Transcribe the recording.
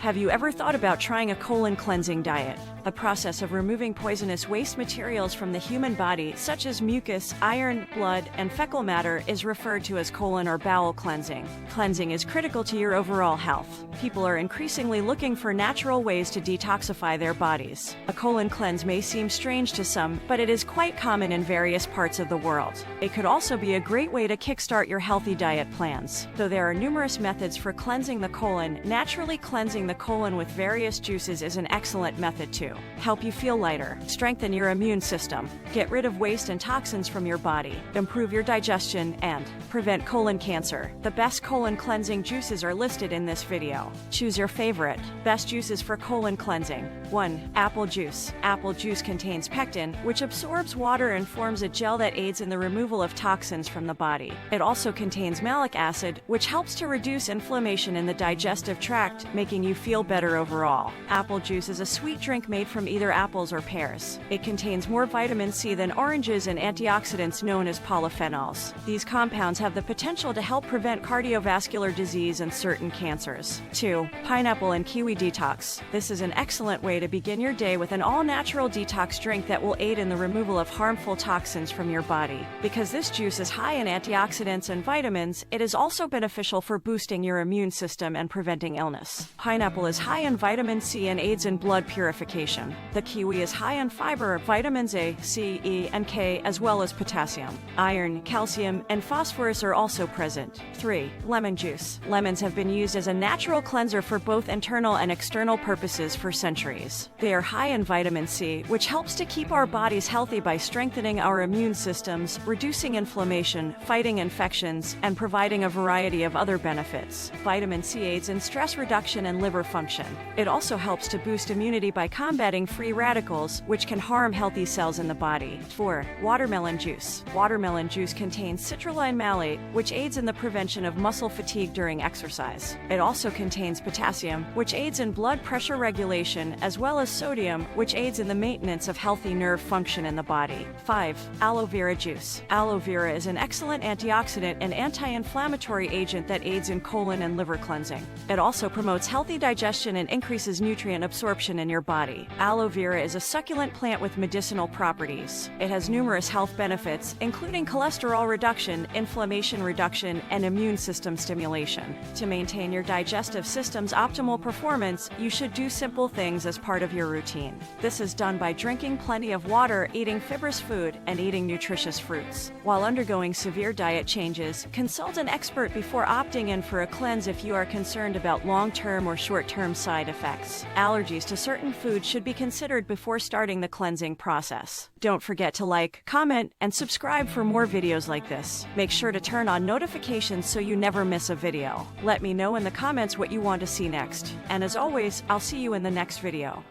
Have you ever thought about trying a colon cleansing diet? A process of removing poisonous waste materials from the human body, such as mucus, iron, blood, and fecal matter, is referred to as colon or bowel cleansing. Cleansing is critical to your overall health. People are increasingly looking for natural ways to detoxify their bodies. A colon cleanse may seem strange to some, but it is quite common in various parts of the world. It could also be a great way to kickstart your healthy diet plans. Though there are numerous methods for cleansing the colon, naturally cleansing the colon with various juices is an excellent method too. Help you feel lighter, strengthen your immune system, get rid of waste and toxins from your body, improve your digestion, and prevent colon cancer. The best colon cleansing juices are listed in this video. Choose your favorite. Best juices for colon cleansing. 1. Apple juice. Apple juice contains pectin, which absorbs water and forms a gel that aids in the removal of toxins from the body. It also contains malic acid, which helps to reduce inflammation in the digestive tract, making you feel better overall. Apple juice is a sweet drink made from either apples or pears. It contains more vitamin C than oranges and antioxidants known as polyphenols. These compounds have the potential to help prevent cardiovascular disease and certain cancers. 2. Pineapple and kiwi detox. This is an excellent way to begin your day with an all-natural detox drink that will aid in the removal of harmful toxins from your body. Because this juice is high in antioxidants and vitamins, it is also beneficial for boosting your immune system and preventing illness. Pineapple is high in vitamin C and aids in blood purification. The kiwi is high in fiber, vitamins A, C, E, and K, as well as potassium. Iron, calcium, and phosphorus are also present. 3. Lemon juice. Lemons have been used as a natural cleanser for both internal and external purposes for centuries. They are high in vitamin C, which helps to keep our bodies healthy by strengthening our immune systems, reducing inflammation, fighting infections, and providing a variety of other benefits. Vitamin C aids in stress reduction and liver function. It also helps to boost immunity by combating free radicals, which can harm healthy cells in the body. 4. Watermelon juice. Watermelon juice contains citrulline malate, which aids in the prevention of muscle fatigue during exercise. It also contains potassium, which aids in blood pressure regulation, as well as sodium, which aids in the maintenance of healthy nerve function in the body. 5. Aloe vera juice. Aloe vera is an excellent antioxidant and anti-inflammatory agent that aids in colon and liver cleansing. It also promotes healthy digestion and increases nutrient absorption in your body. Aloe vera is a succulent plant with medicinal properties. It has numerous health benefits, including cholesterol reduction, inflammation reduction, and immune system stimulation. To maintain your digestive system's optimal performance, you should do simple things as part of your routine. This is done by drinking plenty of water, eating fibrous food, and eating nutritious fruits. While undergoing severe diet changes, consult an expert before opting in for a cleanse if you are concerned about long-term or short-term side effects. Allergies to certain foods should be considered before starting the cleansing process. Don't forget to like, comment, and subscribe for more videos like this. Make sure to turn on notifications so you never miss a video. Let me know in the comments what you want to see next. And as always, I'll see you in the next video.